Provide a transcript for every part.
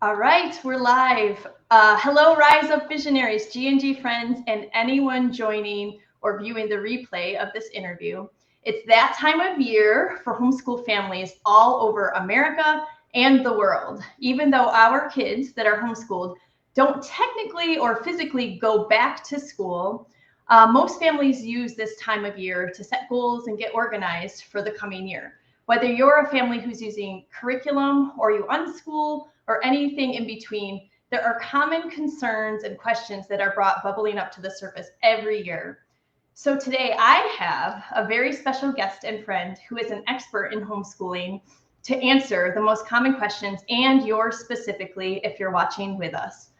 All right, we're live. Hello, Rise Up Visionaries, G&G friends, and anyone joining or viewing the replay of this interview. It's that time of year for homeschool families all over America and the world. Even though our kids that are homeschooled don't technically or physically go back to school, most families use this time of year to set goals and get organized for the coming year. Whether you're a family who's using curriculum or you unschool or anything in between, there are common concerns and questions that are bubbling up to the surface every year. So today I have a very special guest and friend who is an expert in homeschooling to answer the most common questions and yours specifically if you're watching with us.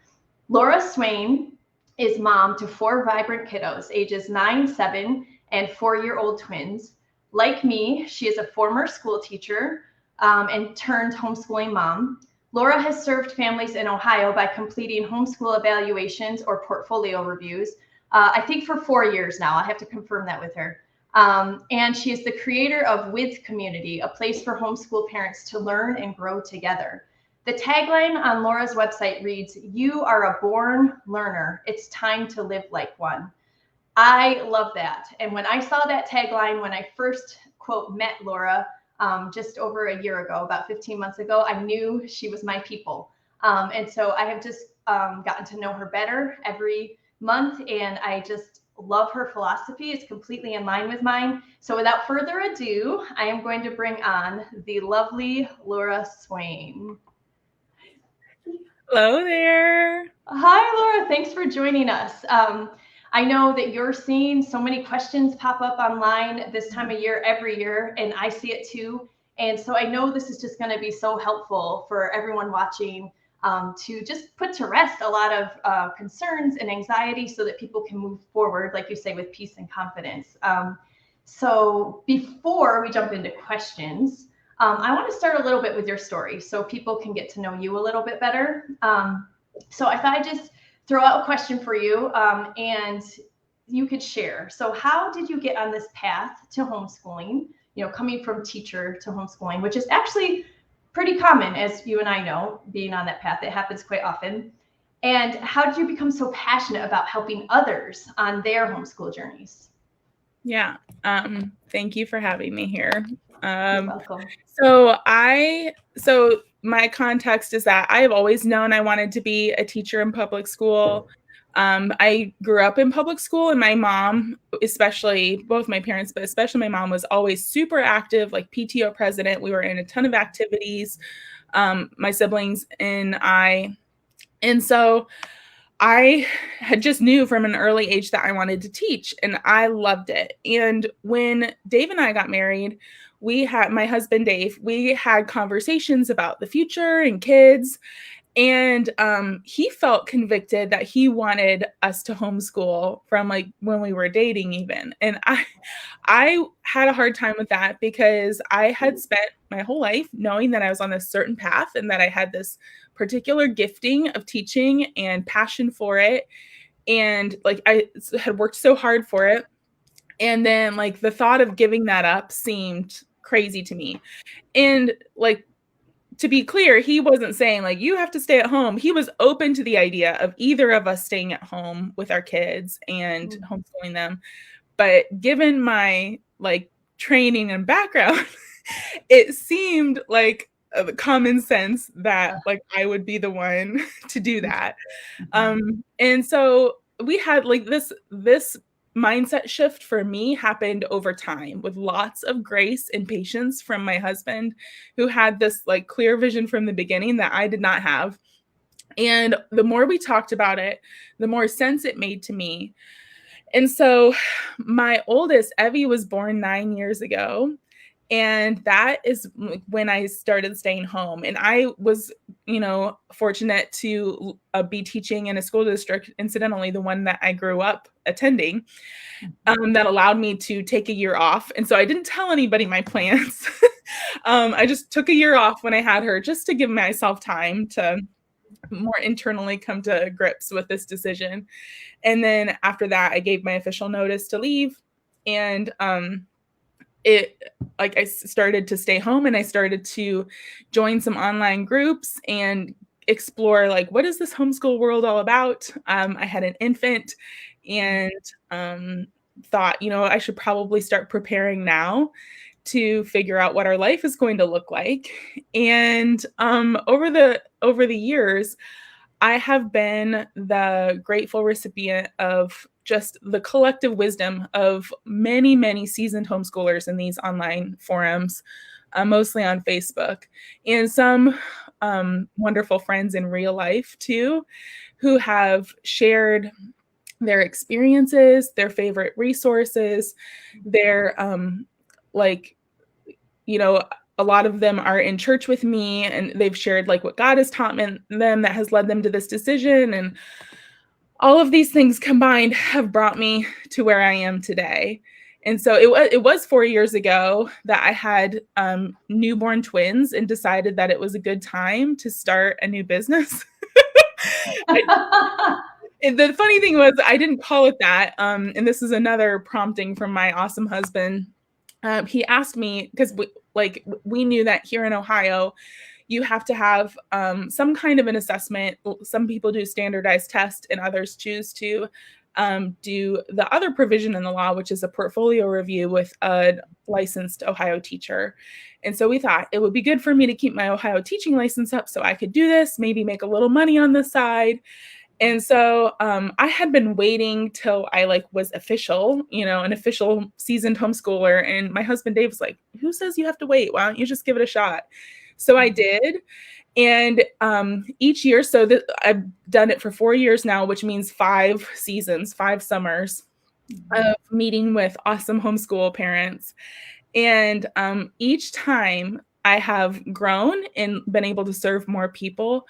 Laura Swain is mom to 4 vibrant kiddos, ages 9, 7, and 4-year-old twins. Like me, she is a former school teacher and turned homeschooling mom. Laura has served families in Ohio by completing homeschool evaluations or portfolio reviews, I think for 4 years now. I have to confirm that with her. And she is the creator of With Community, a place for homeschool parents to learn and grow together. The tagline on Laura's website reads, "You are a born learner. It's time to live like one." I love that. And when I saw that tagline, when I first, quote, met Laura just over a year ago, about 15 months ago, I knew she was my people. And so I have just gotten to know her better every month, and I just love her philosophy. It's completely in line with mine. So without further ado, I am going to bring on the lovely Laura Swain. Hello there. Hi, Laura. Thanks for joining us. I know that you're seeing so many questions pop up online this time of year, every year, and I see it too. And so I know this is just going to be so helpful for everyone watching to just put to rest a lot of concerns and anxiety so that people can move forward, like you say, with peace and confidence. So before we jump into questions, I want to start a little bit with your story so people can get to know you a little bit better. So I thought I'd just throw out a question for you and you could share. So how did you get on this path to homeschooling, coming from teacher to homeschooling, which is actually pretty common, as you and I know, being on that path. It happens quite often. And how did you become so passionate about helping others on their homeschool journeys? Yeah. Thank you for having me here. You're welcome. So my context is that I have always known I wanted to be a teacher in public school. I grew up in public school, and my mom, especially both my parents, but especially my mom, was always super active, like PTO president. We were in a ton of activities, my siblings and I. And so I had just knew from an early age that I wanted to teach, and I loved it. And when Dave and I got married, my husband, Dave, we had conversations about the future and kids. And he felt convicted that he wanted us to homeschool from like when we were dating even. And I had a hard time with that because I had spent my whole life knowing that I was on a certain path and that I had this particular gifting of teaching and passion for it. And like I had worked so hard for it. And then like the thought of giving that up seemed crazy to me. And like, to be clear, he wasn't saying like, you have to stay at home. He was open to the idea of either of us staying at home with our kids and homeschooling them. But given my like training and background, it seemed like common sense that like I would be the one to do that. And so we had like this mindset shift for me happened over time with lots of grace and patience from my husband, who had this like clear vision from the beginning that I did not have. And the more we talked about it, the more sense it made to me. And so my oldest, Evie, was born 9 years ago. And that is when I started staying home. And I was, fortunate to be teaching in a school district, incidentally, the one that I grew up attending, that allowed me to take a year off. And so I didn't tell anybody my plans. I just took a year off when I had her just to give myself time to more internally come to grips with this decision. And then after that, I gave my official notice to leave. And I started to stay home, and I started to join some online groups and explore like, what is this homeschool world all about? I had an infant and thought, I should probably start preparing now to figure out what our life is going to look like. And over the years, I have been the grateful recipient of just the collective wisdom of many, many seasoned homeschoolers in these online forums, mostly on Facebook, and some wonderful friends in real life too, who have shared their experiences, their favorite resources, their a lot of them are in church with me, and they've shared like what God has taught them that has led them to this decision. And all of these things combined have brought me to where I am today. And so it was 4 years ago that I had newborn twins and decided that it was a good time to start a new business. The funny thing was I didn't call it that. And this is another prompting from my awesome husband. He asked me, because we knew that here in Ohio, you have to have some kind of an assessment. Some people do standardized tests and others choose to do the other provision in the law, which is a portfolio review with a licensed Ohio teacher. And so we thought it would be good for me to keep my Ohio teaching license up so I could do this, maybe make a little money on the side. And so I had been waiting till I was official, an official seasoned homeschooler. And my husband, Dave, was like, who says you have to wait? Why don't you just give it a shot? So I did. And each year, I've done it for 4 years now, which means 5 seasons, 5 summers of meeting with awesome homeschool parents. And each time I have grown and been able to serve more people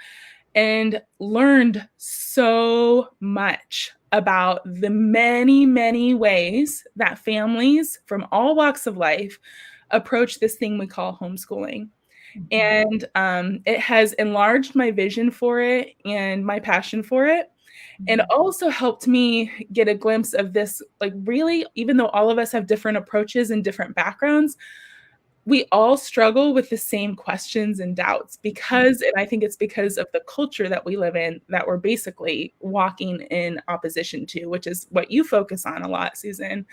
and learned so much about the many, many ways that families from all walks of life approach this thing we call homeschooling. And it has enlarged my vision for it and my passion for it, and also helped me get a glimpse of this, really, even though all of us have different approaches and different backgrounds, we all struggle with the same questions and doubts and I think it's because of the culture that we live in that we're basically walking in opposition to, which is what you focus on a lot, Susan.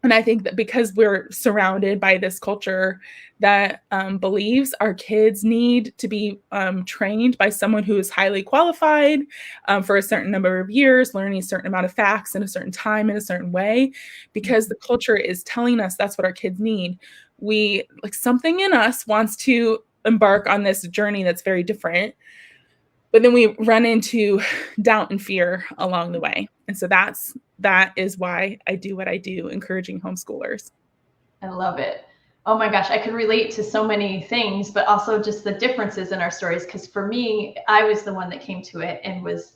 And I think that because we're surrounded by this culture that believes our kids need to be trained by someone who is highly qualified for a certain number of years, learning a certain amount of facts in a certain time in a certain way, because the culture is telling us that's what our kids need. Something in us wants to embark on this journey that's very different, but then we run into doubt and fear along the way. And so that is why I do what I do, encouraging homeschoolers. I love it. Oh my gosh, I could relate to so many things, but also just the differences in our stories. Because for me, I was the one that came to it and was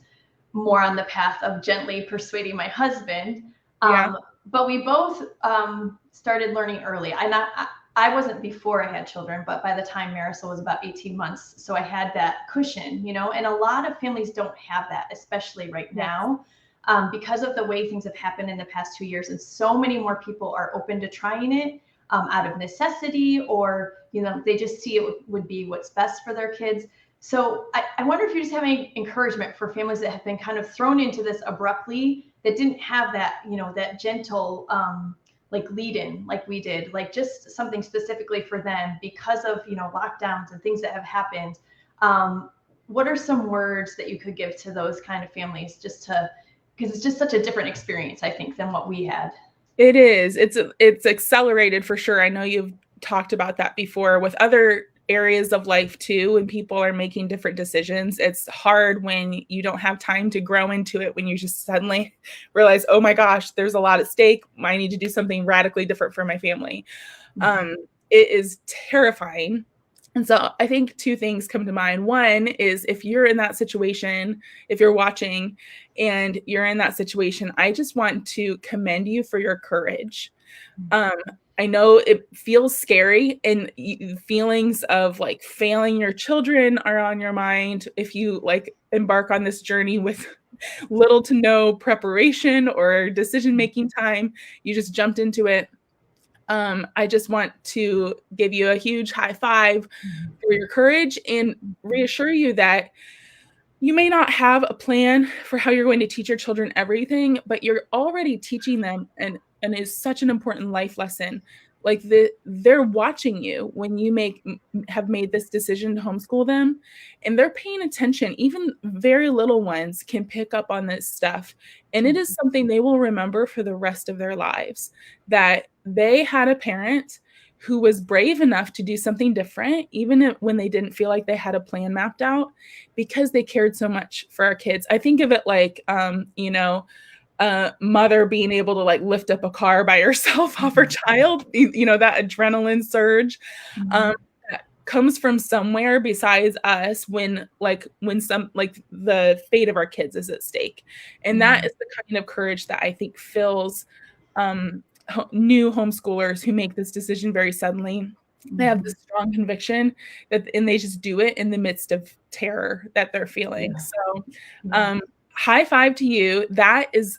more on the path of gently persuading my husband. But we both started learning early. I wasn't before I had children, but by the time Marisol was about 18 months. So I had that cushion, and a lot of families don't have that, especially right now. Because of the way things have happened in the past 2 years, and so many more people are open to trying it out of necessity, or they just see it would be what's best for their kids. So I wonder if you just have any encouragement for families that have been kind of thrown into this abruptly, that didn't have that that gentle lead in like we did, just something specifically for them because of lockdowns and things that have happened. What are some words that you could give to those kind of families, because it's just such a different experience, I think, than what we had. It is. It's accelerated for sure. I know you've talked about that before with other areas of life too, when people are making different decisions. It's hard when you don't have time to grow into it, when you just suddenly realize, oh my gosh, there's a lot at stake. I need to do something radically different for my family. It is terrifying. And so I think 2 things come to mind. One is, if you're in that situation, if you're watching and you're in that situation, I just want to commend you for your courage. I know it feels scary, and feelings of failing your children are on your mind if you embark on this journey with little to no preparation or decision-making time. You just jumped into it. I just want to give you a huge high five for your courage and reassure you that you may not have a plan for how you're going to teach your children everything, but you're already teaching them and is such an important life lesson. Like they're watching you when you have made this decision to homeschool them, and they're paying attention. Even very little ones can pick up on this stuff, and it is something they will remember for the rest of their lives, that they had a parent who was brave enough to do something different, even when they didn't feel like they had a plan mapped out, because they cared so much for our kids. I think of it like, a mother being able to like lift up a car by herself off her child, that adrenaline surge that comes from somewhere besides us when some like the fate of our kids is at stake. And that is the kind of courage that I think fills new homeschoolers who make this decision very suddenly. They have this strong conviction and they just do it in the midst of terror that they're feeling. So high five to you. That is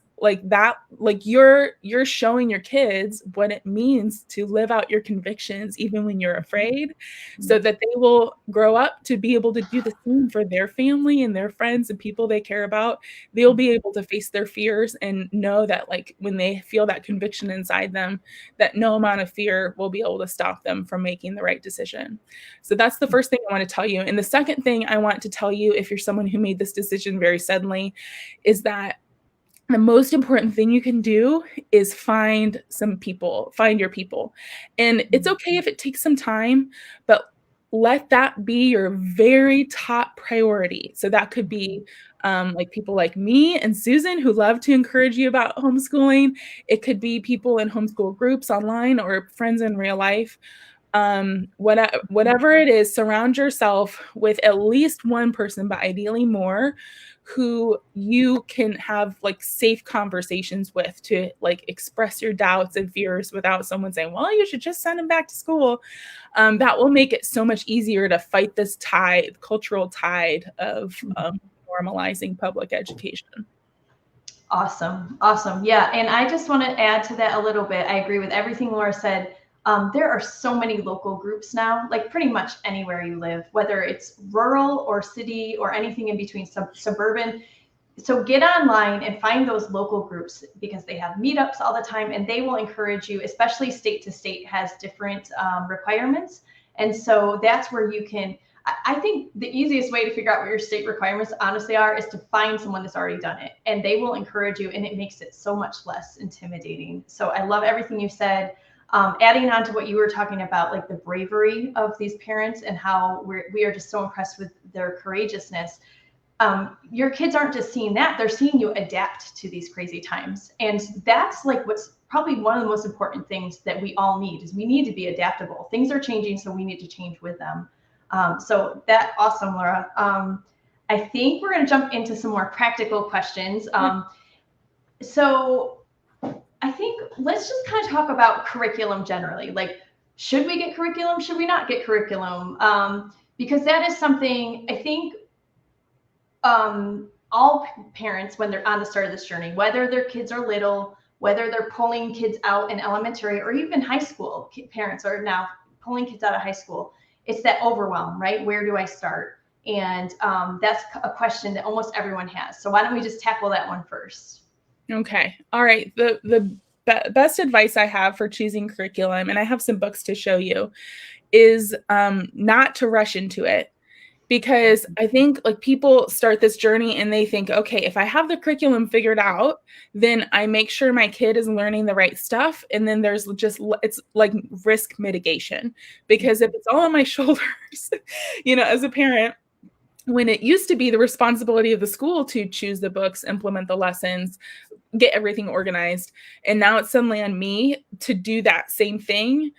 you're showing your kids what it means to live out your convictions even when you're afraid, so that they will grow up to be able to do the same for their family and their friends and people they care about. They'll be able to face their fears and know that like when they feel that conviction inside them, that no amount of fear will be able to stop them from making the right decision. So that's the first thing I want to tell you. And the second thing I want to tell you, if you're someone who made this decision very suddenly, is that the most important thing you can do is find your people. And it's okay if it takes some time, but let that be your very top priority. So that could be like people like me and Susan who love to encourage you about homeschooling. It could be people in homeschool groups online or friends in real life. Whatever it is, surround yourself with at least one person, but ideally more, who you can have like safe conversations with to like express your doubts and fears without someone saying, well, you should just send them back to school. That will make it so much easier to fight this cultural tide of normalizing public education. Awesome. Yeah. And I just want to add to that a little bit. I agree with everything Laura said. There are so many local groups now, like pretty much anywhere you live, whether it's rural or city or anything in between, suburban. So get online and find those local groups, because they have meetups all the time and they will encourage you, especially state to state has different requirements. And so that's where you can, I think the easiest way to figure out what your state requirements honestly are is to find someone that's already done it, and they will encourage you, and it makes it so much less intimidating. So I love everything you said. Adding on to what you were talking about, like the bravery of these parents and how we are just so impressed with their courageousness. Your kids aren't just seeing that, they're seeing you adapt to these crazy times. And that's like what's probably one of the most important things that we all need, is we need to be adaptable. Things are changing, so we need to change with them. So that's awesome, Laura. I think we're going to jump into some more practical questions. So I think let's just kind of talk about curriculum generally. Like, should we get curriculum? Should we not get curriculum? Because that is something I think all parents, when they're on the start of this journey, whether their kids are little, whether they're pulling kids out in elementary or even high school, parents are now pulling kids out of high school. It's that overwhelm, right? Where do I start? And that's a question that almost everyone has. So why don't we just tackle that one first? Okay. All right. The best advice I have for choosing curriculum, and I have some books to show you, is not to rush into it. Because I think like people start this journey and they think, okay, if I have the curriculum figured out, then I make sure my kid is learning the right stuff. And then there's just, it's like risk mitigation. Because if it's all on my shoulders, as a parent, when it used to be the responsibility of the school to choose the books, implement the lessons, get everything organized, and now it's suddenly on me to do that same thing,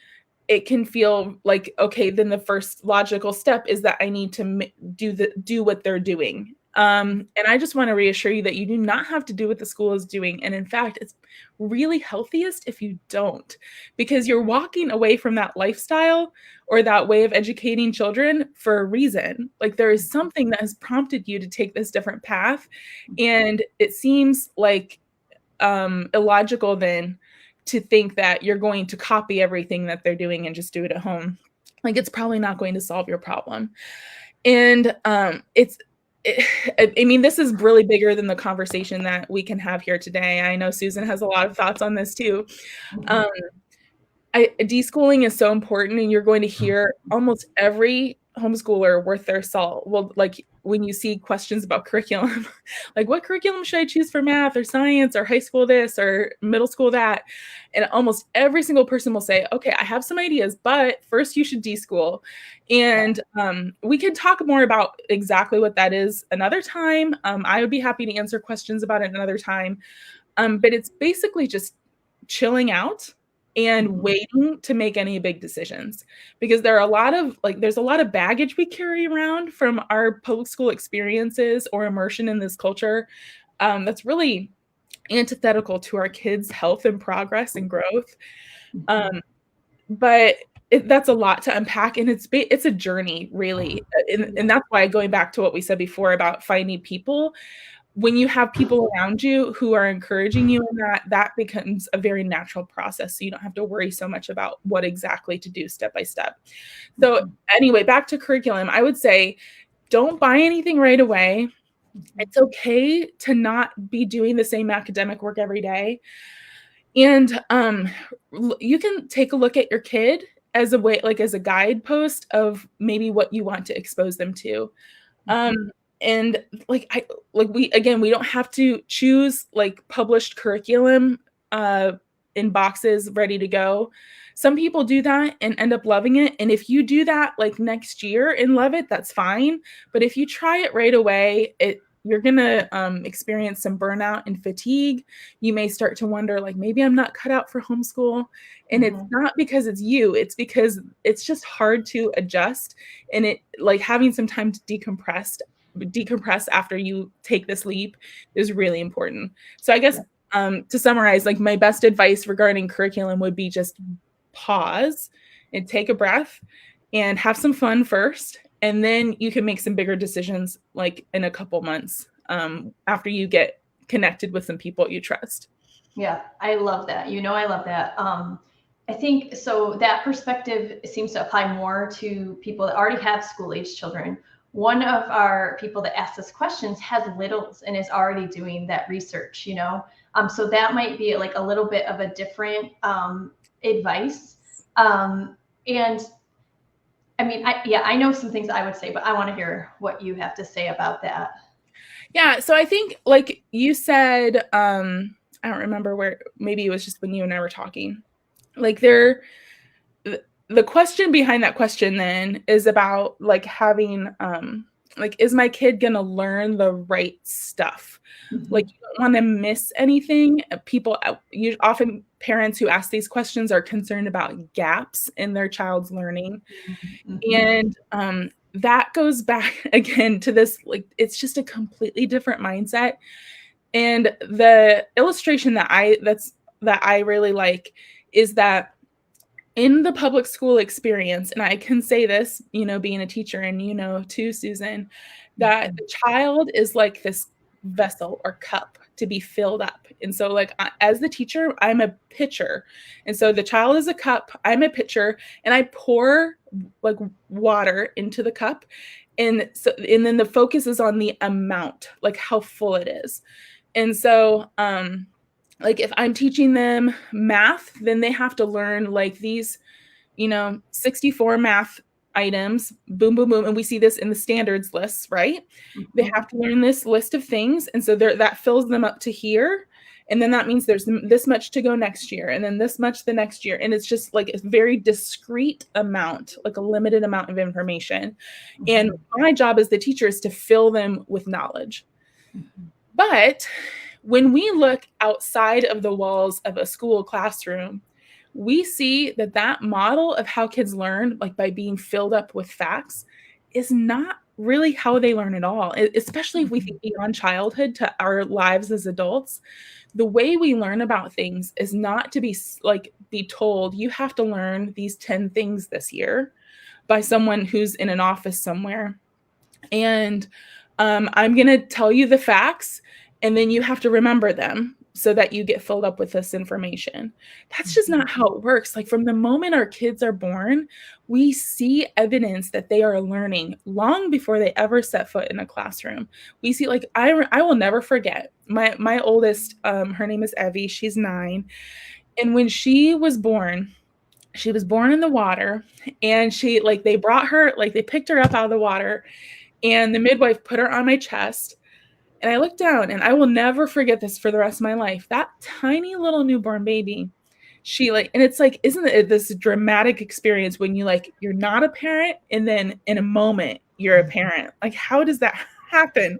it can feel like, okay, then the first logical step is that I need to do what they're doing. And I just want to reassure you that you do not have to do what the school is doing. And in fact, it's really healthiest if you don't, because you're walking away from that lifestyle or that way of educating children for a reason. Like there is something that has prompted you to take this different path. And it seems like illogical then to think that you're going to copy everything that they're doing and just do it at home. Like, it's probably not going to solve your problem. And I mean, this is really bigger than the conversation that we can have here today. I know Susan has a lot of thoughts on this too. Deschooling is so important, and you're going to hear almost every homeschooler worth their salt. Well, like when you see questions about curriculum, like what curriculum should I choose for math or science or high school this or middle school that? And almost every single person will say, okay, I have some ideas, but first you should deschool. And we can talk more about exactly what that is another time. I would be happy to answer questions about it another time. But it's basically just chilling out and waiting to make any big decisions, because there's a lot of baggage we carry around from our public school experiences or immersion in this culture that's really antithetical to our kids' health and progress and growth. But that's a lot to unpack, and it's a journey, really. And that's why, going back to what we said before about finding people, when you have people around you who are encouraging you in that becomes a very natural process. So you don't have to worry so much about what exactly to do step by step. So anyway, back to curriculum, I would say, don't buy anything right away. It's okay to not be doing the same academic work every day. And you can take a look at your kid as a way, like as a guidepost of maybe what you want to expose them to. And we don't have to choose like published curriculum in boxes ready to go. Some people do that and end up loving it. And if you do that like next year and love it, that's fine. But if you try it right away, you're going to experience some burnout and fatigue. You may start to wonder, like, maybe I'm not cut out for homeschool. And it's not because it's you, it's because it's just hard to adjust. And it, like, having some time to decompress after you take this leap is really important. So I guess to summarize, like, my best advice regarding curriculum would be just pause and take a breath and have some fun first. And then you can make some bigger decisions like in a couple months after you get connected with some people you trust. Yeah, I love that. I love that. I think so that perspective seems to apply more to people that already have school-age children. One of our people that asked us questions has littles and is already doing that research, so that might be like a little bit of a different advice. And I mean, I know some things I would say, but I want to hear what you have to say about that. Yeah. So I think, like you said, I don't remember where, maybe it was just when you and I were talking, like the question behind that question then is about like having, like, is my kid going to learn the right stuff? Like, you don't want to miss anything. Often parents who ask these questions are concerned about gaps in their child's learning. And that goes back again to this, like, it's just a completely different mindset. And the illustration that I really like is that in the public school experience, and I can say this, being a teacher, and too, Susan, that the child is like this vessel or cup to be filled up. And so, like, as the teacher, I'm a pitcher. And so the child is a cup, I'm a pitcher, and I pour like water into the cup. And then the focus is on the amount, like how full it is. And so, like, if I'm teaching them math, then they have to learn like these, 64 math items, boom, boom, boom. And we see this in the standards lists, right? They have to learn this list of things. And so that fills them up to here. And then that means there's this much to go next year, and then this much the next year. And it's just like a very discrete amount, like a limited amount of information. And my job as the teacher is to fill them with knowledge. But when we look outside of the walls of a school classroom, we see that model of how kids learn, like by being filled up with facts, is not really how they learn at all, especially if we think beyond childhood to our lives as adults. The way we learn about things is not to be told, you have to learn these 10 things this year by someone who's in an office somewhere. And I'm going to tell you the facts, and then you have to remember them. so that you get filled up with this information. That's just not how it works. Like from the moment our kids are born, we see evidence that they are learning long before they ever set foot in a classroom. We see, like, I will never forget my oldest, her name is Evie, she's 9. And when she was born in the water, and she, like, they brought her, like, they picked her up out of the water, and the midwife put her on my chest. And I looked down, and I will never forget this for the rest of my life. That tiny little newborn baby, she, like, and it's like, isn't it this dramatic experience when you, like, you're not a parent, and then in a moment you're a parent? Like, how does that happen?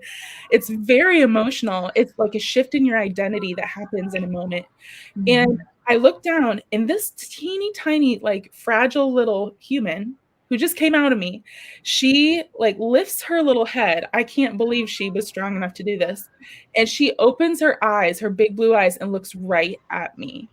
It's very emotional. It's like a shift in your identity that happens in a moment. And I looked down, and this teeny tiny, like, fragile little human who just came out of me, she, like, lifts her little head. I can't believe she was strong enough to do this. And she opens her eyes, her big blue eyes, and looks right at me.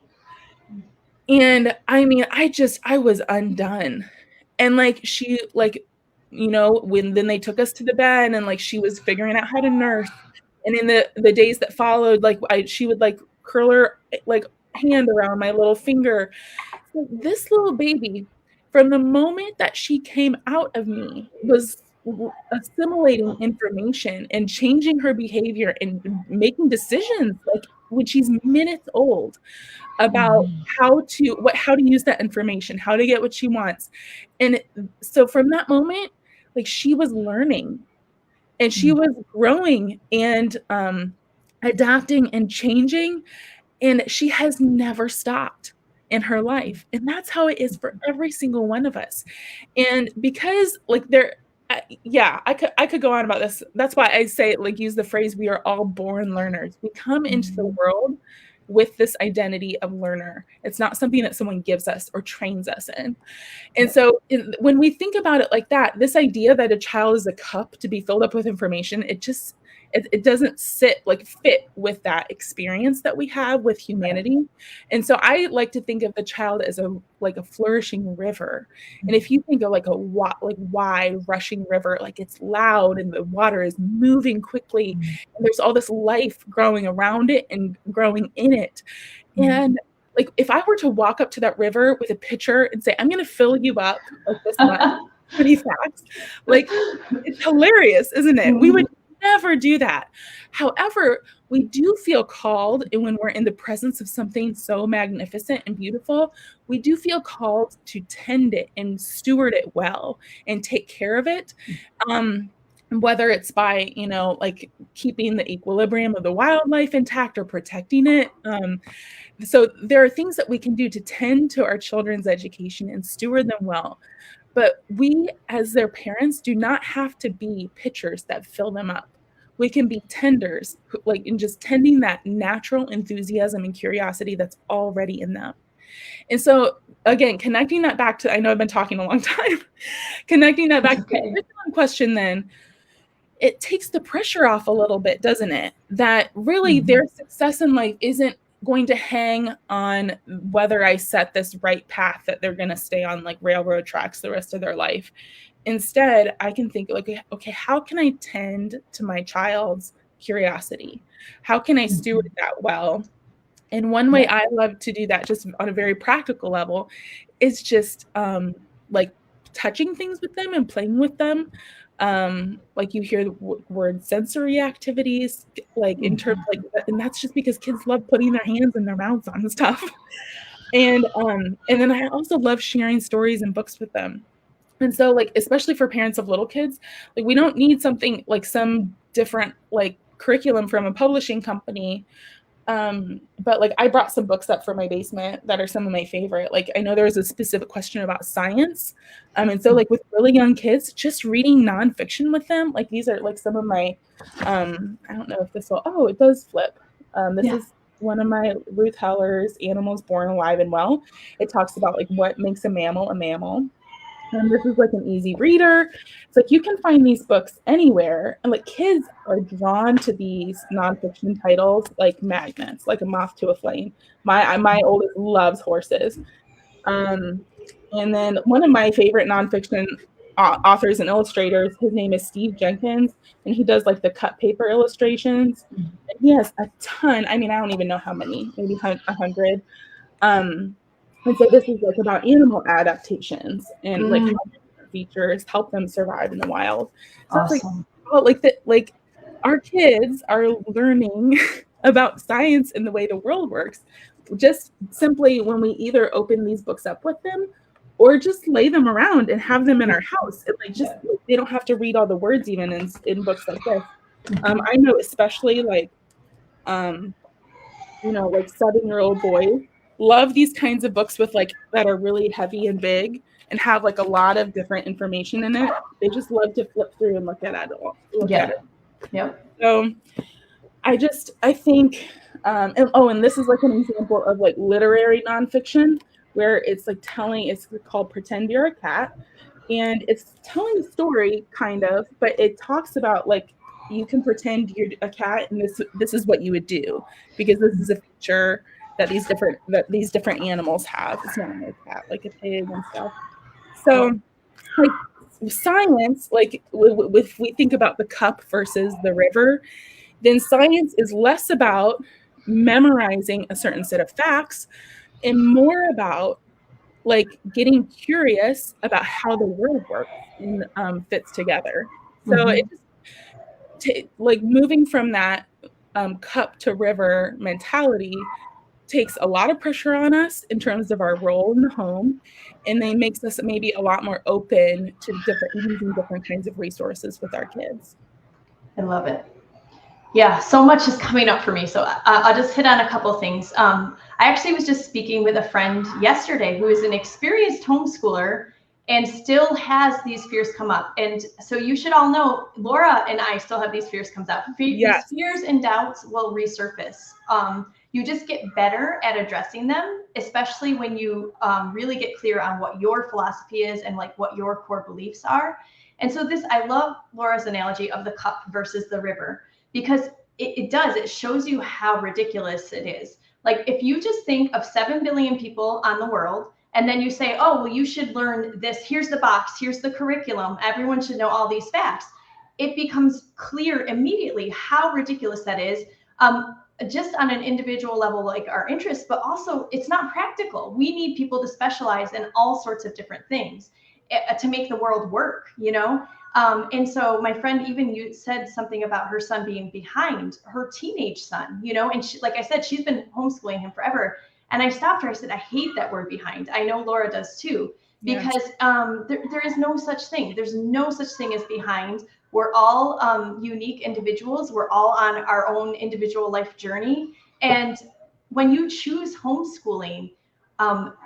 And I mean, I was undone. And, like, she, like, you know, then they took us to the bed, and, like, she was figuring out how to nurse. And in the days that followed, like, she would, like, curl her, like, hand around my little finger. So this little baby, from the moment that she came out of me, was assimilating information and changing her behavior and making decisions, like, when she's minutes old, about how to use that information, how to get what she wants. And so from that moment, like, she was learning, and she was growing and adapting and changing, and she has never stopped in her life. And that's how it is for every single one of us. And because, like, I could go on about this. That's why I say, like, use the phrase, we are all born learners. We come into the world with this identity of learner. It's not something that someone gives us or trains us in. And so when we think about it like that, this idea that a child is a cup to be filled up with information, it doesn't fit with that experience that we have with humanity. And so I like to think of the child as a flourishing river. And if you think of like a wide rushing river, like, it's loud and the water is moving quickly, and there's all this life growing around it and growing in it. And, like, if I were to walk up to that river with a pitcher and say, I'm going to fill you up like this much, pretty fast, like, it's hilarious, isn't it? We would never do that. However, we do feel called, and when we're in the presence of something so magnificent and beautiful, we do feel called to tend it and steward it well and take care of it. Whether it's by, you know, like, keeping the equilibrium of the wildlife intact or protecting it. So there are things that we can do to tend to our children's education and steward them well. But we, as their parents, do not have to be pitchers that fill them up. We can be tenders, like, in just tending that natural enthusiasm and curiosity that's already in them. And so, again, connecting that back to, I know I've been talking a long time, connecting that back to the original question, then it takes the pressure off a little bit, doesn't it? That really their success in life isn't going to hang on whether I set this right path that they're going to stay on, like railroad tracks, the rest of their life. Instead, I can think, like, okay, how can I tend to my child's curiosity? How can I steward that well? And one way I love to do that, just on a very practical level, is just like touching things with them and playing with them. Like, you hear the word sensory activities, like, in terms, like, and that's just because kids love putting their hands in their mouths on stuff. And then I also love sharing stories and books with them. And so, like, especially for parents of little kids, like, we don't need something like some different, like, curriculum from a publishing company. But, like, I brought some books up for my basement that are some of my favorite. Like, I know there was a specific question about science. And so, like, with really young kids, just reading nonfiction with them, like, these are, like, some of my, I don't know if this will, it does flip. This is one of my Ruth Heller's Animals Born Alive and Well. It talks about, like, what makes a mammal a mammal. And this is, like, an easy reader. It's like, you can find these books anywhere. And, like, kids are drawn to these nonfiction titles like magnets, like a moth to a flame. My oldest loves horses. And then one of my favorite nonfiction authors and illustrators, his name is Steve Jenkins, and he does, like, the cut paper illustrations. And Yes, a ton. I mean, I don't even know how many, maybe 100. And so this is like about animal adaptations and like how different features help them survive in the wild. So it's like, Awesome. oh, like our kids are learning about science and the way the world works, just simply when we either open these books up with them or just lay them around and have them in our house. And like just they don't have to read all the words even in books like this. I know especially like like 7-year-old boys love these kinds of books with like that are really heavy and big and have like a lot of different information in it. They just love to flip through and look at it. Yep. So I think, and this is like an example of like literary nonfiction where it's like it's called Pretend You're a Cat. And it's telling a story kind of, but it talks about like, you can pretend you're a cat and this is what you would do because this is a feature that these different animals have. It's not only a cat, like a pig and stuff. So like science, like if we think about the cup versus the river, then science is less about memorizing a certain set of facts and more about like getting curious about how the world works and fits together. So it just like moving from that cup to river mentality takes a lot of pressure on us in terms of our role in the home, and then makes us maybe a lot more open to using different kinds of resources with our kids. I love it. Yeah, so much is coming up for me. So I'll just hit on a couple things. I actually was just speaking with a friend yesterday who is an experienced homeschooler and still has these fears come up. And so you should all know, Laura and I still have these fears comes out. Yes. These fears and doubts will resurface. You just get better at addressing them, especially when you really get clear on what your philosophy is and like what your core beliefs are. And so I love Laura's analogy of the cup versus the river, because it shows you how ridiculous it is. Like if you just think of 7 billion people on the world, and then you say, oh, well, you should learn this. Here's the box. Here's the curriculum. Everyone should know all these facts. It becomes clear immediately how ridiculous that is, just on an individual level, like our interests, but also it's not practical. We need people to specialize in all sorts of different things to make the world work, and so my friend, even you said something about her son being behind, her teenage son, and she, like I said, she's been homeschooling him forever. And I stopped her. I said, I hate that word behind. I know Laura does too, because there is no such thing. There's no such thing as behind. We're all unique individuals. We're all on our own individual life journey. And when you choose homeschooling,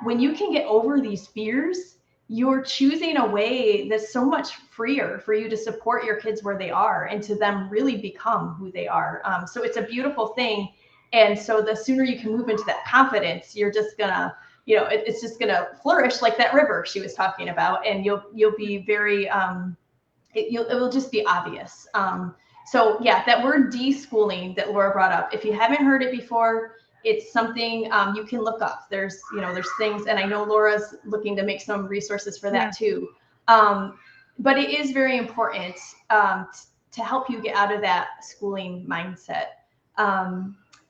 when you can get over these fears, you're choosing a way that's so much freer for you to support your kids where they are and to them really become who they are. So it's a beautiful thing. And so the sooner you can move into that confidence, you're just gonna, it's just gonna flourish like that river she was talking about, and you'll be very, it will just be obvious. So yeah, that word deschooling that Laura brought up, if you haven't heard it before, it's something you can look up. There's things, and I know Laura's looking to make some resources for that too. But it is very important to help you get out of that schooling mindset.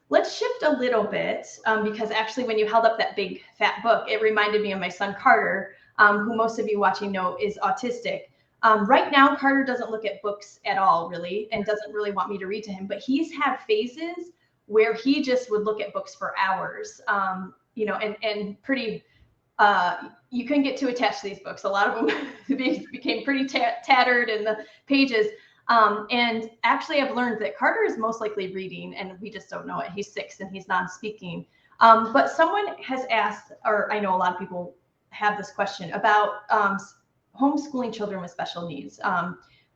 Let's shift a little bit because actually when you held up that big fat book, it reminded me of my son Carter, who most of you watching know is autistic. Right now, Carter doesn't look at books at all, really, and doesn't really want me to read to him, but he's had phases where he just would look at books for hours, and pretty, you couldn't get too attached to these books. A lot of them became pretty tattered in the pages. And actually I've learned that Carter is most likely reading, and we just don't know it. He's 6 and he's non-speaking. But someone has asked, or I know a lot of people have this question about homeschooling children with special needs,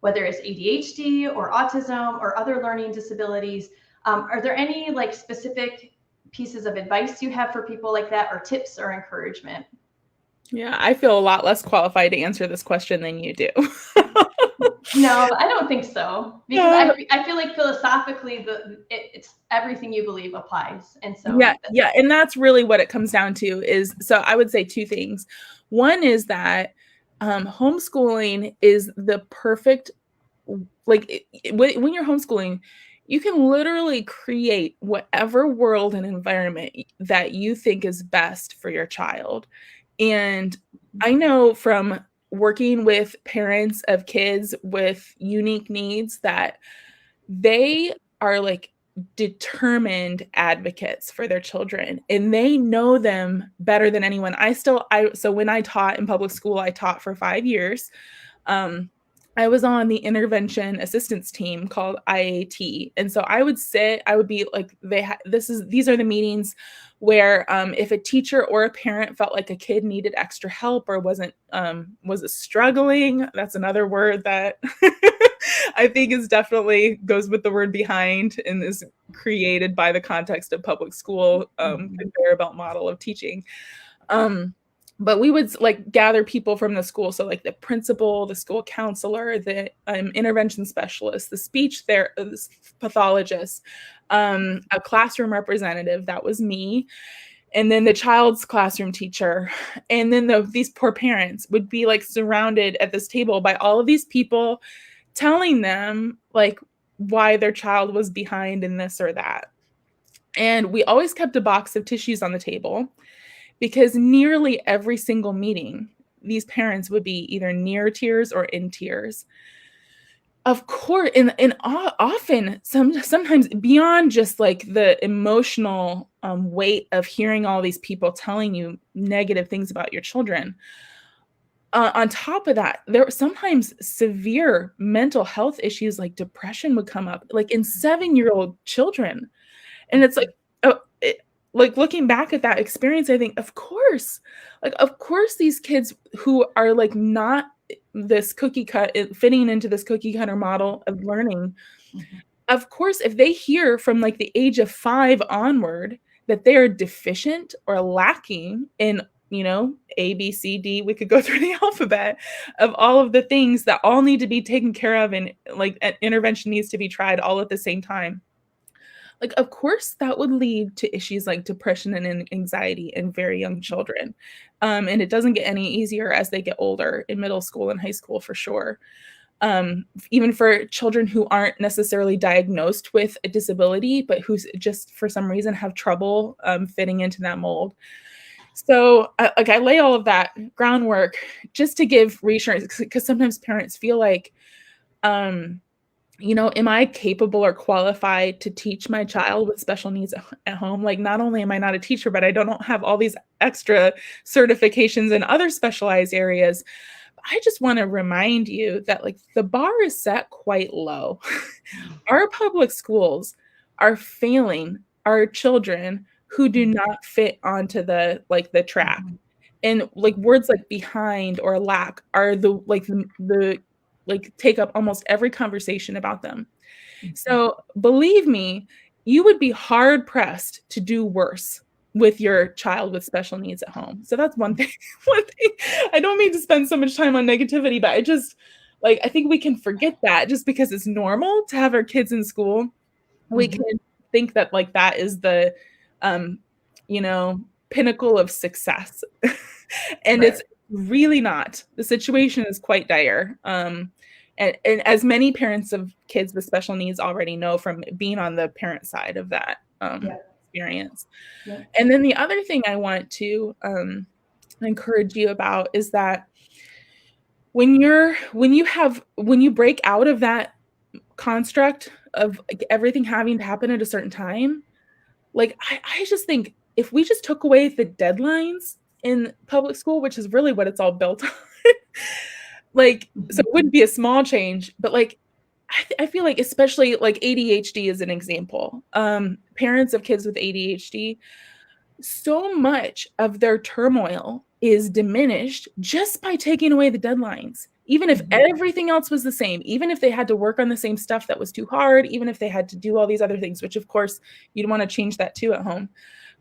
whether it's ADHD or autism or other learning disabilities. Are there any like specific pieces of advice you have for people like that, or tips or encouragement? Yeah, I feel a lot less qualified to answer this question than you do. No, I don't think so, because I feel like philosophically it's everything you believe applies. And so yeah, and that's really what it comes down to is, so I would say 2 things. One is that homeschooling is the perfect, like when you're homeschooling, You can literally create whatever world and environment that you think is best for your child. And I know from working with parents of kids with unique needs that they are like determined advocates for their children, and they know them better than anyone. So when I taught in public school, I taught for 5 years. I was on the intervention assistance team called IAT. And so I would be like, these are the meetings where if a teacher or a parent felt like a kid needed extra help or was struggling, that's another word that I think is definitely goes with the word behind and is created by the context of public school conveyor belt model of teaching. But we would like gather people from the school. So like the principal, the school counselor, the intervention specialist, the speech therapist, pathologist, a classroom representative, that was me. And then the child's classroom teacher. And then these poor parents would be like surrounded at this table by all of these people telling them like why their child was behind in this or that. And we always kept a box of tissues on the table, because nearly every single meeting, these parents would be either near tears or in tears. Of course, and often, sometimes beyond just like the emotional weight of hearing all these people telling you negative things about your children. On top of that, there were sometimes severe mental health issues like depression would come up, like in 7-year-old children. And it's like, like looking back at that experience, I think, of course, these kids who are like not this fitting into this cookie cutter model of learning, of course, if they hear from like the age of 5 onward that they are deficient or lacking in, A, B, C, D, we could go through the alphabet of all of the things that all need to be taken care of, and like an intervention needs to be tried all at the same time. Like, of course, that would lead to issues like depression and anxiety in very young children. And it doesn't get any easier as they get older in middle school and high school, for sure. Even for children who aren't necessarily diagnosed with a disability, but who just for some reason have trouble fitting into that mold. So I lay all of that groundwork just to give reassurance, because sometimes parents feel like, am I capable or qualified to teach my child with special needs at home? Like, not only am I not a teacher, but I don't have all these extra certifications in other specialized areas. I just want to remind you that like the bar is set quite low. Our public schools are failing our children who do not fit onto the track. And like words like behind or lack are the take up almost every conversation about them. So believe me, you would be hard pressed to do worse with your child with special needs at home. So that's one thing. I don't mean to spend so much time on negativity, but I just I think we can forget that just because it's normal to have our kids in school. We can think that like that is the pinnacle of success. And It's really not. The situation is quite dire. And as many parents of kids with special needs already know from being on the parent side of that experience. Yeah. And then the other thing I want to encourage you about is that when you break out of that construct of like everything having to happen at a certain time, like I just think if we just took away the deadlines in public school, which is really what it's all built on, so it wouldn't be a small change, but like I feel like especially like ADHD is an example. Parents of kids with ADHD, so much of their turmoil is diminished just by taking away the deadlines. Even if everything else was the same, even if they had to work on the same stuff that was too hard, even if they had to do all these other things, which of course you'd want to change that too at home.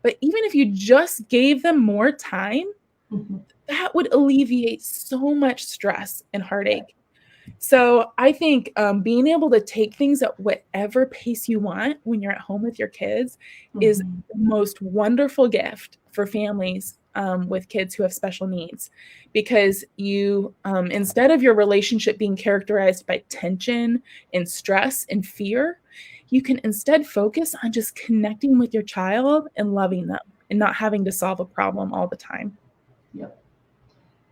But even if you just gave them more time, that would alleviate so much stress and heartache. So I think being able to take things at whatever pace you want when you're at home with your kids is the most wonderful gift for families with kids who have special needs, because you, instead of your relationship being characterized by tension and stress and fear, you can instead focus on just connecting with your child and loving them and not having to solve a problem all the time. Yep.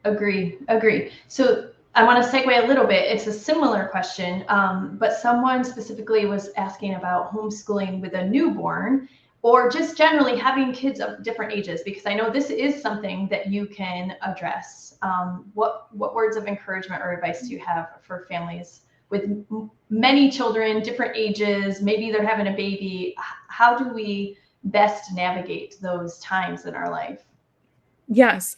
Agree. So I want to segue a little bit. It's a similar question, but someone specifically was asking about homeschooling with a newborn, or just generally having kids of different ages, because I know this is something that you can address. What words of encouragement or advice do you have for families with many children, different ages? Maybe they're having a baby. How do we best navigate those times in our life? Yes.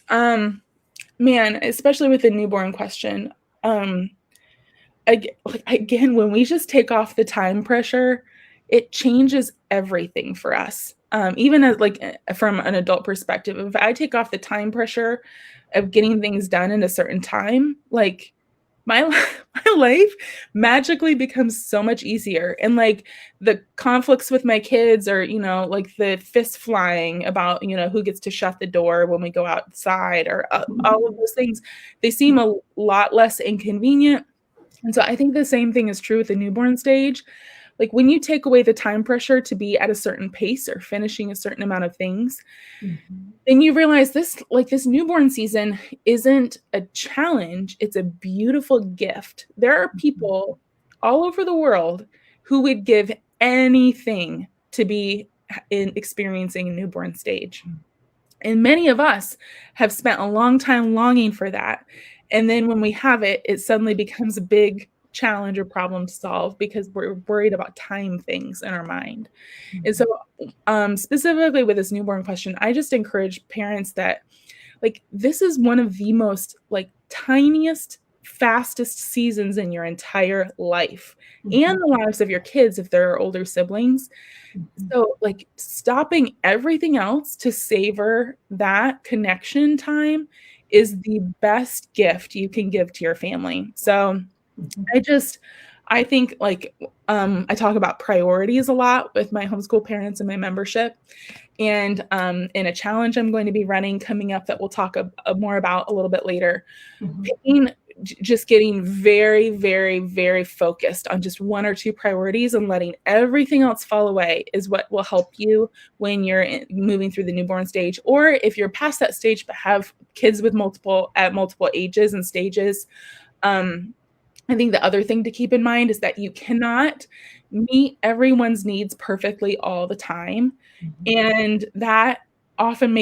Man, especially with the newborn question. Again, when we just take off the time pressure, it changes everything for us. Even as from an adult perspective, if I take off the time pressure of getting things done in a certain time, like my my life magically becomes so much easier. And like the conflicts with my kids, or like the fist flying about who gets to shut the door when we go outside, or all of those things, they seem a lot less inconvenient. And so I think the same thing is true with the newborn stage. Like when you take away the time pressure to be at a certain pace or finishing a certain amount of things, then you realize this newborn season isn't a challenge, it's a beautiful gift. There are people all over the world who would give anything to be experiencing a newborn stage. And many of us have spent a long time longing for that. And then when we have it, it suddenly becomes a big challenge or problem to solve because we're worried about time things in our mind. And so specifically with this newborn question, I just encourage parents that this is one of the most tiniest, fastest seasons in your entire life and the lives of your kids if there are older siblings. So stopping everything else to savor that connection time is the best gift you can give to your family. So I think I talk about priorities a lot with my homeschool parents and my membership. And in a challenge I'm going to be running coming up that we'll talk more about a little bit later, just getting very, very, very focused on just one or two priorities and letting everything else fall away is what will help you when you're moving through the newborn stage. Or if you're past that stage but have kids with multiple ages and stages, I think the other thing to keep in mind is that you cannot meet everyone's needs perfectly all the time. And that often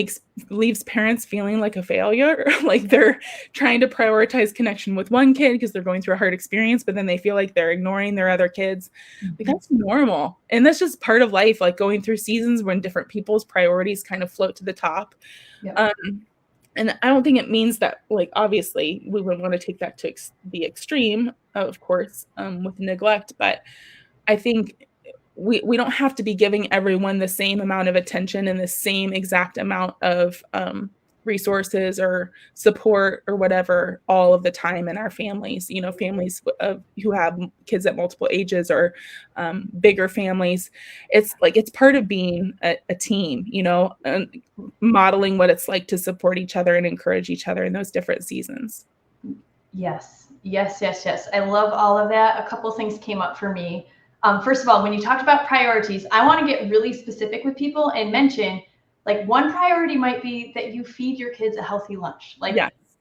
leaves parents feeling like a failure, like they're trying to prioritize connection with one kid because they're going through a hard experience, but then they feel like they're ignoring their other kids. That's normal. And that's just part of life, going through seasons when different people's priorities kind of float to the top. Yep. And I don't think it means that, obviously, we would want to take that to the extreme, of course, with neglect. But I think we don't have to be giving everyone the same amount of attention and the same exact amount of resources or support or whatever all of the time in our families. Families who have kids at multiple ages or bigger families. It's part of being a team, and modeling what it's like to support each other and encourage each other in those different seasons. Yes. I love all of that. A couple things came up for me. First of all, when you talked about priorities, I want to get really specific with people and mention one priority might be that you feed your kids a healthy lunch.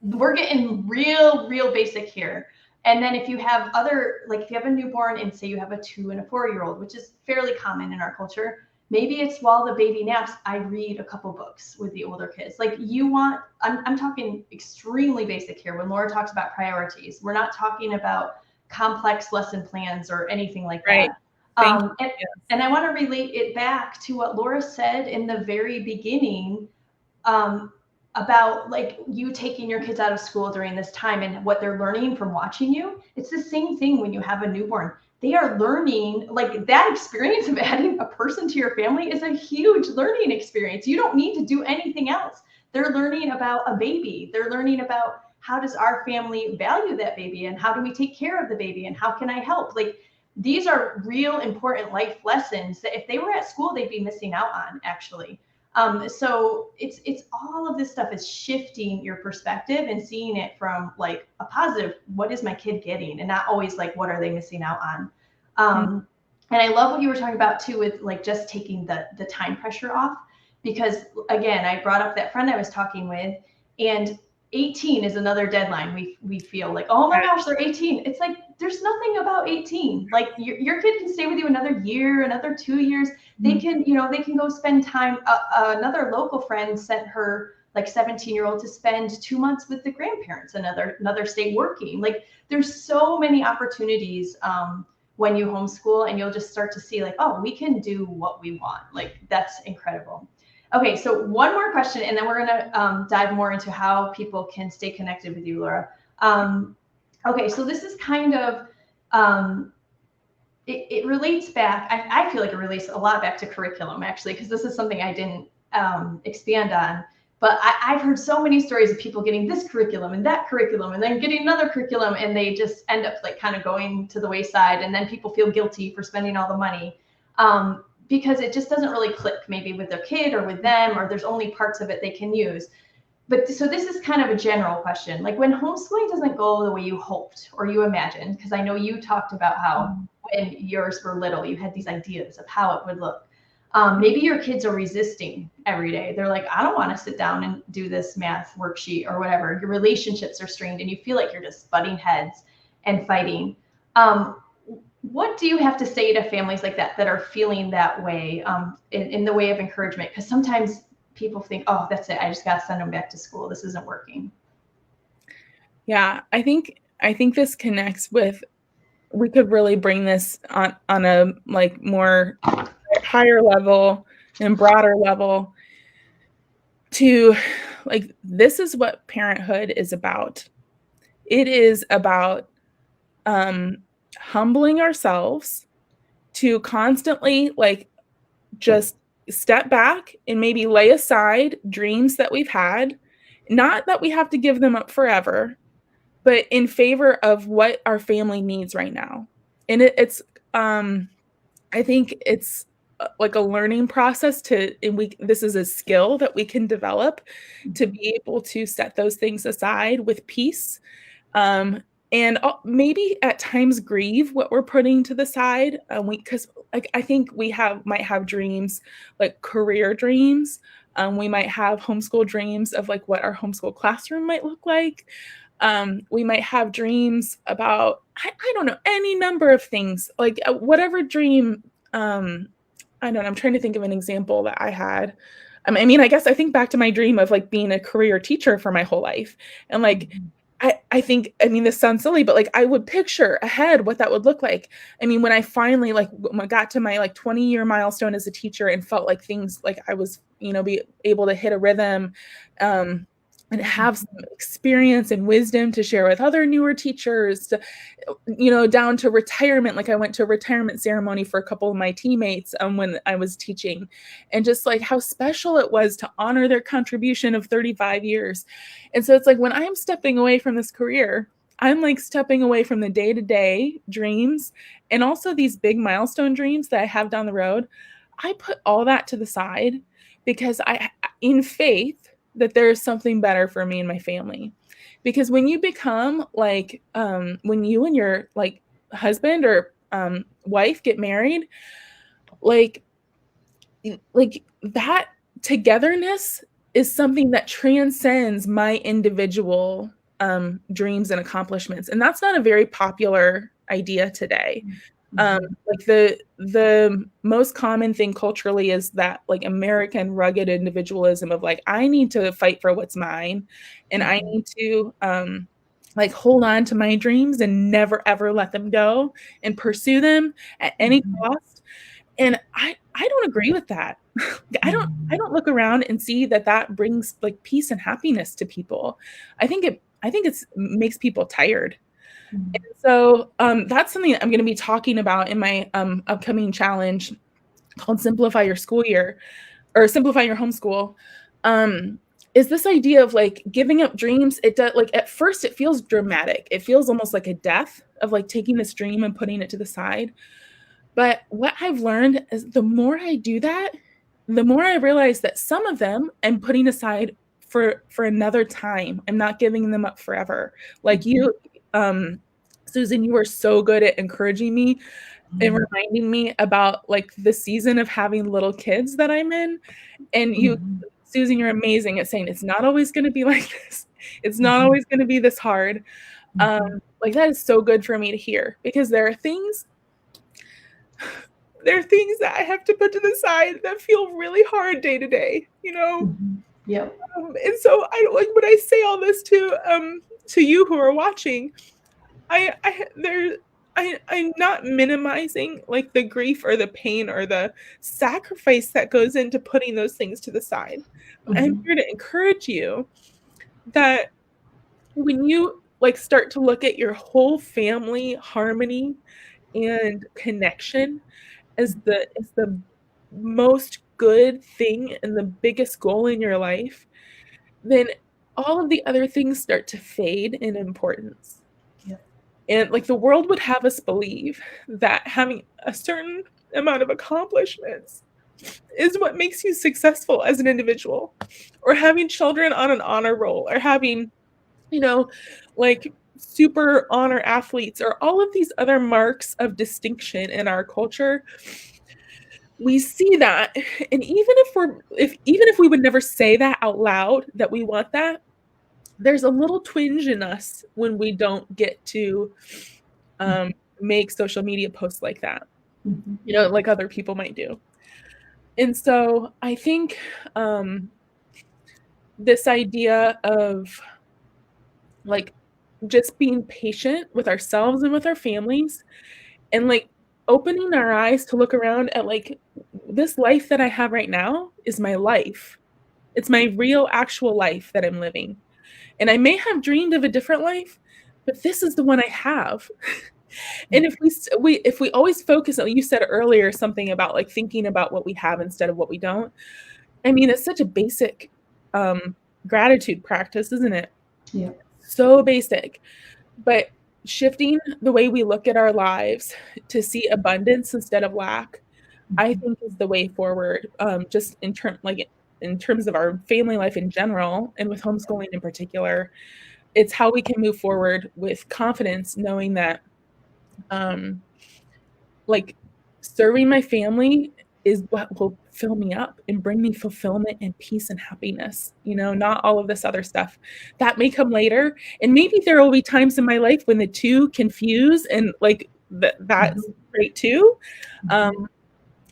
We're getting real basic here. And then if you have if you have a newborn and say you have a 2 and a 4-year-old, which is fairly common in our culture, maybe it's while the baby naps, I read a couple books with the older kids. I'm talking extremely basic here. When Laura talks about priorities, we're not talking about complex lesson plans or anything like that. And I want to relate it back to what Laura said in the very beginning about you taking your kids out of school during this time and what they're learning from watching you. It's the same thing when you have a newborn. They are learning that experience of adding a person to your family is a huge learning experience. You don't need to do anything else. They're learning about a baby. They're learning about how does our family value that baby and how do we take care of the baby and how can I help? These are real important life lessons that if they were at school, they'd be missing out on actually. So it's all of this stuff is shifting your perspective and seeing it from a positive, what is my kid getting? And not always what are they missing out on? And I love what you were talking about too, with like just taking the time pressure off, because again, I brought up that friend I was talking with, and 18 is another deadline. We feel like, oh my gosh, they're 18. It's like, there's nothing about 18. Like your kid can stay with you another year, another 2 years. They can, they can go spend time. Another local friend sent her like 17-year-old to spend 2 months with the grandparents, another state working. Like there's so many opportunities when you homeschool, and you'll just start to see like, oh, we can do what we want. Like that's incredible. Okay, so one more question, and then we're gonna dive more into how people can stay connected with you, Laura. Okay, so this is kind of, it relates back, I feel like it relates a lot back to curriculum, actually, because this is something I didn't expand on. But I've heard so many stories of people getting this curriculum and that curriculum and then getting another curriculum, and they just end up like kind of going to the wayside, and then people feel guilty for spending all the money. Because it just doesn't really click maybe with their kid or with them, or there's only parts of it they can use. But so this is kind of a general question. Like when homeschooling doesn't go the way you hoped or you imagined, because I know you talked about how when yours were little, you had these ideas of how it would look. Maybe your kids are resisting every day. They're like, I don't want to sit down and do this math worksheet or whatever. Your relationships are strained and you feel like you're just butting heads and fighting. What do you have to say to families like that are feeling that way, in the way of encouragement? Because sometimes people think, oh, that's it, I just got to send them back to school. This isn't working. Yeah, I think this connects with, we could really bring this on a like more higher level and broader level to like, this is what parenthood is about. It is about humbling ourselves to constantly like just step back and maybe lay aside dreams that we've had, not that we have to give them up forever, but in favor of what our family needs right now. And it's I think it's like a learning process this is a skill that we can develop to be able to set those things aside with peace. And maybe at times grieve what we're putting to the side, because like I think we might have dreams, like career dreams. We might have homeschool dreams of like what our homeschool classroom might look like. We might have dreams about I don't know, any number of things, like whatever dream. I don't know. I'm trying to think of an example that I had. I mean, I guess I think back to my dream of like being a career teacher for my whole life, and like. I think, I mean, this sounds silly, but like I would picture ahead what that would look like. I mean, when I finally like got to my like 20-year milestone as a teacher and felt like things like I was, be able to hit a rhythm, and have some experience and wisdom to share with other newer teachers, down to retirement. Like I went to a retirement ceremony for a couple of my teammates when I was teaching, and just like how special it was to honor their contribution of 35 years. And so it's like when I'm stepping away from this career, I'm like stepping away from the day-to-day dreams and also these big milestone dreams that I have down the road. I put all that to the side because in faith, that there's something better for me and my family. Because when you become like, when you and your like husband or wife get married, like that togetherness is something that transcends my individual dreams and accomplishments. And that's not a very popular idea today. Like the most common thing culturally is that like American rugged individualism of like, I need to fight for what's mine, and I need to like hold on to my dreams and never ever let them go and pursue them at any cost. And I don't agree with that. I don't look around and see that brings like peace and happiness to people. I think it makes people tired. And so that's something that I'm going to be talking about in my upcoming challenge called Simplify Your School Year, or Simplify Your Homeschool. Is this idea of like giving up dreams. It does, like at first it feels dramatic. It feels almost like a death of like taking this dream and putting it to the side. But what I've learned is the more I do that, the more I realize that some of them I'm putting aside for another time. I'm not giving them up forever. Like you, Susan, you were so good at encouraging me and reminding me about like the season of having little kids that I'm in. And you, Susan, you're amazing at saying it's not always going to be like this. It's not always going to be this hard. Like that is so good for me to hear, because there are things that I have to put to the side that feel really hard day to day, you know? Yep. And so I like when I say all this to you who are watching, I'm not minimizing like the grief or the pain or the sacrifice that goes into putting those things to the side. I'm here to encourage you that when you like start to look at your whole family harmony and connection as the most good thing and the biggest goal in your life, then all of the other things start to fade in importance. Yeah. And like the world would have us believe that having a certain amount of accomplishments is what makes you successful as an individual, or having children on an honor roll, or having, you know, like super honor athletes, or all of these other marks of distinction in our culture. We see that, and even if we would never say that out loud that we want that, there's a little twinge in us when we don't get to make social media posts like that, you know, like other people might do. And so I think this idea of like just being patient with ourselves and with our families, and like opening our eyes to look around at like, this life that I have right now is my life. It's my real actual life that I'm living. And I may have dreamed of a different life, but this is the one I have. And if we always focus on, you said earlier something about like thinking about what we have instead of what we don't. I mean, it's such a basic gratitude practice, isn't it? Yeah. So basic. But shifting the way we look at our lives to see abundance instead of lack, I think is the way forward. Just in terms of our family life in general, and with homeschooling in particular, it's how we can move forward with confidence, knowing that like serving my family is what will fill me up and bring me fulfillment and peace and happiness, you know, not all of this other stuff that may come later. And maybe there will be times in my life when the two confuse, and like that's great too.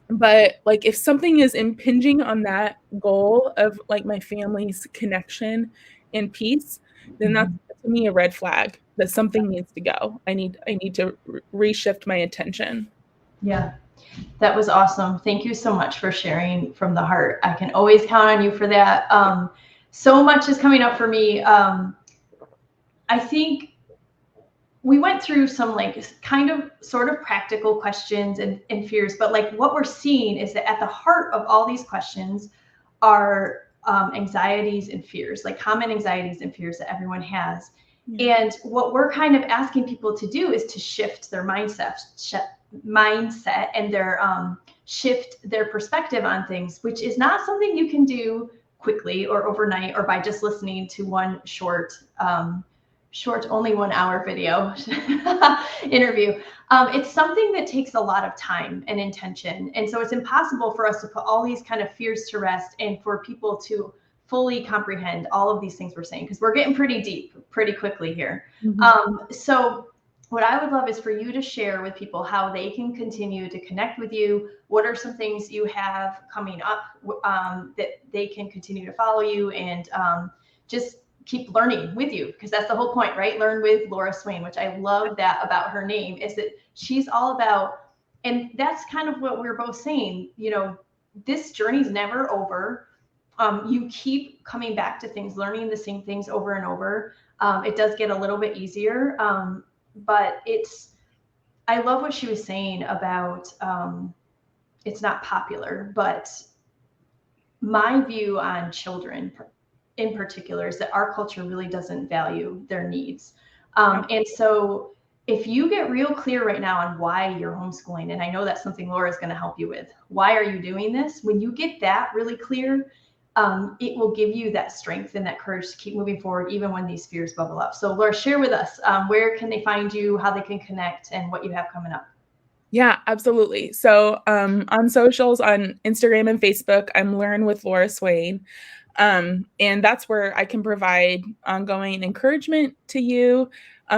But like if something is impinging on that goal of like my family's connection and peace, then that's to me a red flag that something needs to go. I need to reshift my attention. Yeah, that was awesome. Thank you so much for sharing from the heart. I can always count on you for that. So much is coming up for me. I think we went through some like kind of sort of practical questions and fears, but like what we're seeing is that at the heart of all these questions are anxieties and fears, like common anxieties and fears that everyone has. And what we're kind of asking people to do is to shift their mindset and their shift their perspective on things, which is not something you can do quickly or overnight or by just listening to one short only 1 hour video interview. It's something that takes a lot of time and intention. And so it's impossible for us to put all these kind of fears to rest and for people to fully comprehend all of these things we're saying, because we're getting pretty deep pretty quickly here. So what I would love is for you to share with people how they can continue to connect with you. What are some things you have coming up that they can continue to follow you and just keep learning with you, because that's the whole point, right? Learn with Laura Swain, which I love that about her name, is that she's all about, and that's kind of what we're both saying, you know, this journey's never over. You keep coming back to things, learning the same things over and over. It does get a little bit easier, but I love what she was saying about it's not popular, but my view on children in particular is that our culture really doesn't value their needs. And so if you get real clear right now on why you're homeschooling, and I know that's something Laura is going to help you with, why are you doing this? When you get that really clear, it will give you that strength and that courage to keep moving forward, even when these fears bubble up. So Laura, share with us, where can they find you, how they can connect, and what you have coming up? Yeah, absolutely. So on socials, on Instagram and Facebook, I'm Learn with Laura Swain. And that's where I can provide ongoing encouragement to you.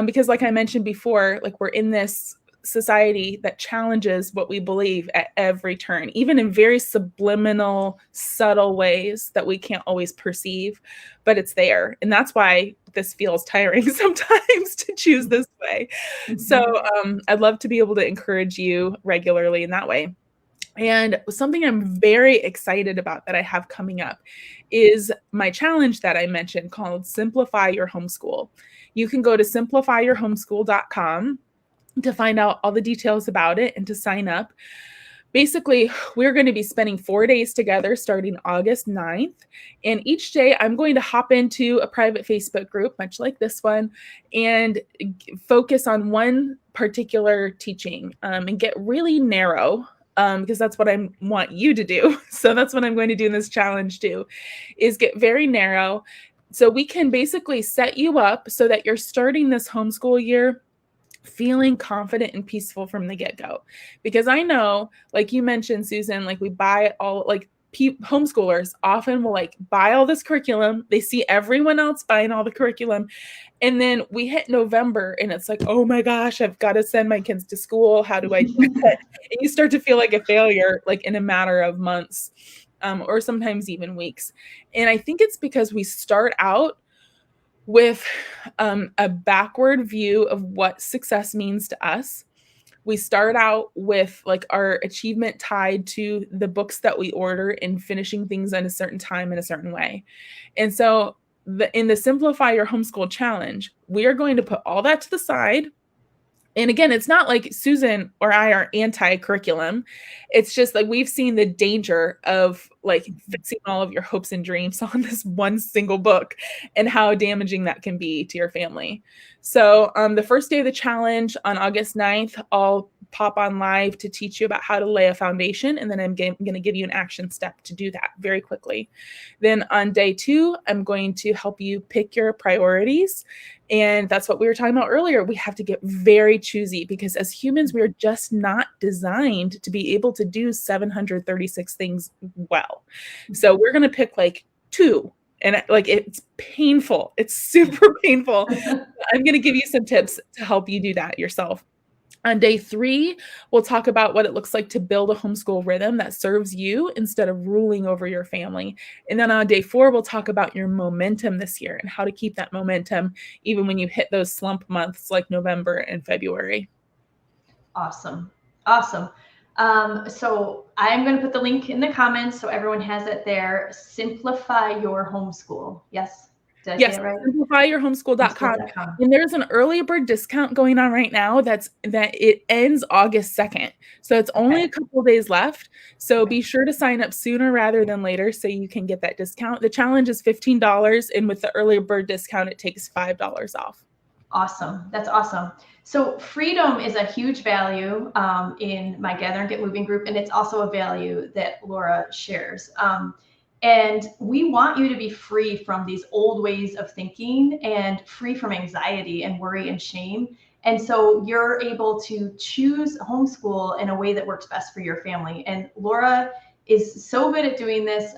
Because like I mentioned before, like we're in this society that challenges what we believe at every turn, even in very subliminal, subtle ways that we can't always perceive, but it's there. And that's why this feels tiring sometimes to choose this way. So I'd love to be able to encourage you regularly in that way. And something I'm very excited about that I have coming up is my challenge that I mentioned called Simplify Your Homeschool. You can go to simplifyyourhomeschool.com to find out all the details about it and to sign up. Basically, we're going to be spending 4 days together starting August 9th. And each day I'm going to hop into a private Facebook group, much like this one, and focus on one particular teaching and get really narrow because that's what I want you to do. So that's what I'm going to do in this challenge too, is get very narrow. So we can basically set you up so that you're starting this homeschool year feeling confident and peaceful from the get-go. Because I know, like you mentioned, Susan, like we buy all, like homeschoolers often will like buy all this curriculum. They see everyone else buying all the curriculum. And then we hit November and it's like, oh my gosh, I've got to send my kids to school. How do I do that? And you start to feel like a failure, like in a matter of months, or sometimes even weeks. And I think it's because we start out with a backward view of what success means to us. We start out with like our achievement tied to the books that we order and finishing things in a certain time in a certain way. And so in the Simplify Your Homeschool Challenge, we are going to put all that to the side. And again, it's not like Susan or I are anti-curriculum. It's just like we've seen the danger of like fixing all of your hopes and dreams on this one single book and how damaging that can be to your family. So the first day of the challenge on August 9th, I'll pop on live to teach you about how to lay a foundation. And then I'm going to give you an action step to do that very quickly. Then on day 2, I'm going to help you pick your priorities. And that's what we were talking about earlier. We have to get very choosy because as humans, we're just not designed to be able to do 736 things well. So we're going to pick like 2. And like it's painful. It's super painful. I'm going to give you some tips to help you do that yourself. On day 3, we'll talk about what it looks like to build a homeschool rhythm that serves you instead of ruling over your family. And then on day 4, we'll talk about your momentum this year and how to keep that momentum even when you hit those slump months like November and February. Awesome. Awesome. So I'm going to put the link in the comments so everyone has it there. Simplify Your Homeschool. Yes. Did I say it right? Simplifyyourhomeschool.com. And there's an early bird discount going on right now that it ends August 2nd. So it's only a couple days left. So be sure to sign up sooner rather than later so you can get that discount. The challenge is $15, and with the early bird discount, it takes $5 off. Awesome. That's awesome. So freedom is a huge value in my Gather and Get Moving group, and it's also a value that Laura shares. And we want you to be free from these old ways of thinking and free from anxiety and worry and shame. And so you're able to choose homeschool in a way that works best for your family. And Laura is so good at doing this.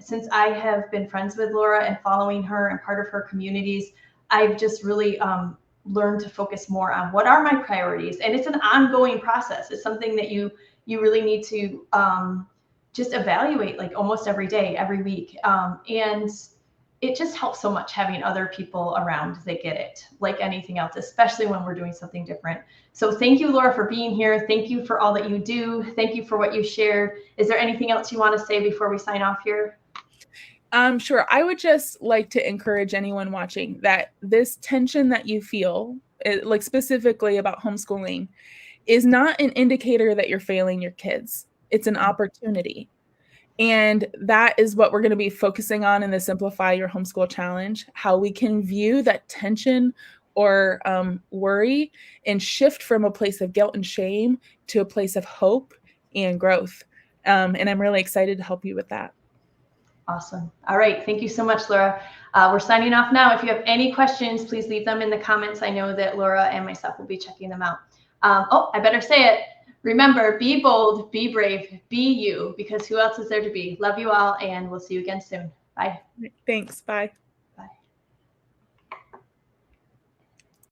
Since I have been friends with Laura and following her and part of her communities, I've just really learned to focus more on what are my priorities. And it's an ongoing process. It's something that you really need to just evaluate like almost every day, every week. And it just helps so much having other people around that get it, like anything else, especially when we're doing something different. So thank you, Laura, for being here. Thank you for all that you do. Thank you for what you shared. Is there anything else you want to say before we sign off here? Sure. I would just like to encourage anyone watching that this tension that you feel, like specifically about homeschooling, is not an indicator that you're failing your kids. It's an opportunity. And that is what we're going to be focusing on in the Simplify Your Homeschool Challenge, how we can view that tension or worry and shift from a place of guilt and shame to a place of hope and growth. And I'm really excited to help you with that. Awesome. All right. Thank you so much, Laura. We're signing off now. If you have any questions, please leave them in the comments. I know that Laura and myself will be checking them out. Oh, I better say it. Remember, be bold, be brave, be you, because who else is there to be? Love you all, and we'll see you again soon. Bye. Thanks. Bye.